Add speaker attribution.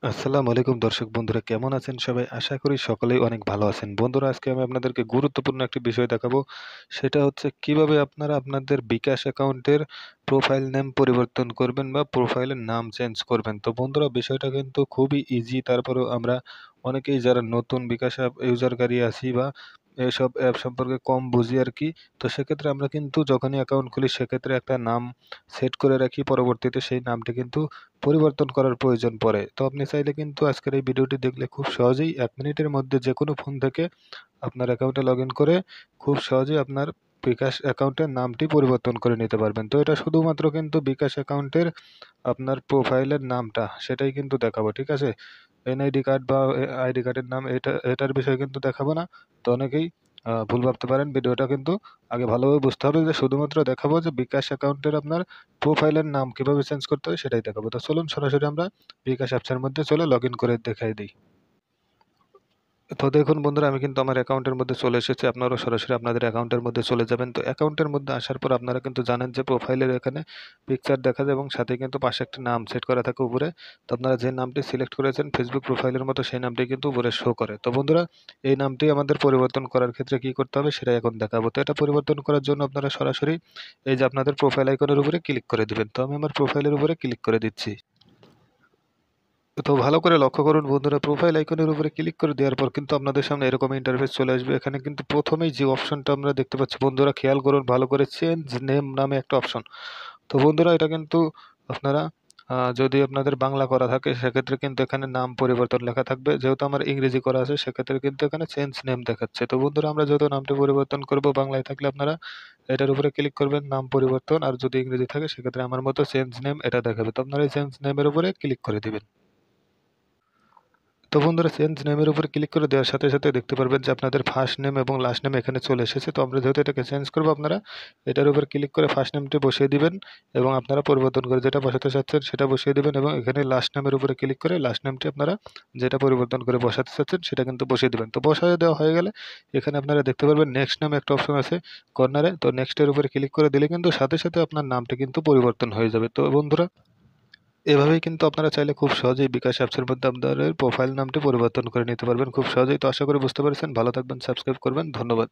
Speaker 1: আসসালামু আলাইকুম দর্শক বন্ধুরা, কেমন আছেন সবাই? আশা করি সকলেই অনেক ভালো আছেন। বন্ধুরা, আজকে আমি আপনাদেরকে গুরুত্বপূর্ণ একটি বিষয় দেখাবো। সেটা হচ্ছে কিভাবে আপনারা আপনাদের বিকাশ অ্যাকাউন্টের প্রোফাইল নেম পরিবর্তন করবেন বা প্রোফাইলের নাম চেঞ্জ করবেন। তো বন্ধুরা, বিষয়টা কিন্তু খুবই ইজি। তারপরেও আমরা অনেকেই যারা নতুন বিকাশ অ্যাপ ইউজারকারী আছি বা এসব অ্যাপ সম্পর্কে কম বুঝি আরকি। তো সেক্ষেত্রে আমরা কিন্তু যখনই অ্যাকাউন্ট খুলি সেক্ষেত্রে একটা নাম সেট করে রাখি। পরবর্তীতে সেই নামটি কিন্তু পরিবর্তন করার প্রয়োজন পড়ে। তো আপনি চাইলে কিন্তু আজকের এই ভিডিওটি দেখলে খুব সহজেই ১ মিনিটের মধ্যে যেকোনো ফোন থেকে আপনার অ্যাকাউন্টে লগইন করে খুব সহজেই আপনার বিকাশ অ্যাকাউন্টের নামটি পরিবর্তন করে নিতে পারবেন। তো এটা শুধুমাত্র কিন্তু বিকাশ অ্যাকাউন্টের আপনার প্রোফাইলের নামটা সেটাই কিন্তু দেখাবো। ঠিক আছে? এনআইডি কার্ড বা আইডি কার্ডের নাম এটার বিষয়ে কিন্তু দেখাবো না। তো অনেকেই ভুল ভাবতে পারেন। ভিডিওটা কিন্তু আগে ভালোভাবে বুঝতে হবে যে শুধুমাত্র দেখাবো যে বিকাশ অ্যাকাউন্টের আপনার প্রোফাইলের নাম কিভাবে চেঞ্জ করতে হয় সেটাই দেখাবো। তো চলুন সরাসরি আমরা বিকাশ অ্যাপসের মধ্যে চলে লগইন করে দেখাই দেই। তো দেখুন বন্ধুরা, আমি কিন্তু আমার অ্যাকাউন্টের মধ্যে চলে এসেছি। আপনারাও সরাসরি আপনাদের অ্যাকাউন্টের মধ্যে চলে যাবেন। তো অ্যাকাউন্টের মধ্যে আসার পর আপনারা কিন্তু জানেন যে প্রোফাইলের এখানে পিকচার দেখা যায় এবং সাথে কিন্তু পাশে একটা নাম সেট করা থাকে উপরে। তো আপনারা যে নামটি সিলেক্ট করেছেন ফেসবুক প্রোফাইলের মতো সেই নামটি কিন্তু উপরে শো করে। তো বন্ধুরা, এই নামটি আমাদের পরিবর্তন করার ক্ষেত্রে কি করতে হবে সেটাই এখন দেখাবো। তো এটা পরিবর্তন করার জন্য আপনারা সরাসরি এই যে আপনাদের প্রোফাইল আইকনের উপরে ক্লিক করে দিবেন। তো আমি আমার প্রোফাইলের উপরে ক্লিক করে দিচ্ছি। তো ভালো করে লক্ষ্য করুন বন্ধুরা, প্রোফাইল আইকনের উপরে ক্লিক করে দেওয়ার পর কিন্তু আপনাদের সামনে এরকম ইন্টারফেস চলে আসবে। এখানে কিন্তু প্রথমেই যে অপশনটা আমরা দেখতে পাচ্ছি বন্ধুরা, খেয়াল করুন ভালো করে, চেঞ্জ নেম নামে একটা অপশন। তো বন্ধুরা, এটা কিন্তু আপনারা যদি আপনাদের বাংলা করা থাকে সেক্ষেত্রে কিন্তু এখানে নাম পরিবর্তন লেখা থাকবে। যেহেতু আমার ইংরেজি করা আছে সেক্ষেত্রে কিন্তু এখানে চেঞ্জ নেম দেখাচ্ছে। তো বন্ধুরা, আমরা যেহেতু নামটি পরিবর্তন করব, বাংলায় থাকলে আপনারা এটার উপরে ক্লিক করবেন নাম পরিবর্তন, আর যদি ইংরেজি থাকে সেক্ষেত্রে আমার মতো চেঞ্জ নেম এটা দেখাবে। তো আপনারা এই চেঞ্জ নেমের উপরে ক্লিক করে দিবেন। তো বন্ধুরা, চেঞ্জ নেমের উপরে ক্লিক করে দেওয়ার সাথে সাথে দেখতে পারবেন যে আপনাদের ফার্স্ট নেম এবং লাস্ট নেম এখানে চলে এসেছে। তো আমরা যেহেতু এটাকে চেঞ্জ করবো, আপনারা এটার উপর ক্লিক করে ফার্স্ট নেমটি বসিয়ে দিবেন এবং আপনারা পরিবর্তন করে যেটা বসাতে চাচ্ছেন সেটা বসিয়ে দিবেন এবং এখানে লাস্ট নেমের উপরে ক্লিক করে লাস্ট নেমটি আপনারা যেটা পরিবর্তন করে বসাতে চাচ্ছেন সেটা কিন্তু বসিয়ে দিবেন। তো বসায় দেওয়া হয়ে গেলে এখানে আপনারা দেখতে পারবেন নেক্সট নামে একটা অপশন আছে কর্নারে। তো নেক্সটের উপরে ক্লিক করে দিলে কিন্তু সাথে সাথে আপনার নামটি কিন্তু পরিবর্তন হয়ে যাবে। তো বন্ধুরা, এভাবেই কিন্তু আপনারা চাইলে খুব সহজেই বিকাশ অ্যাপসের মধ্যে আপনাদের প্রোফাইল নামটি পরিবর্তন করে নিতে পারবেন খুব সহজেই। তো আশা করি বুঝতে পেরেছেন। ভালো থাকবেন, সাবস্ক্রাইব করবেন। ধন্যবাদ।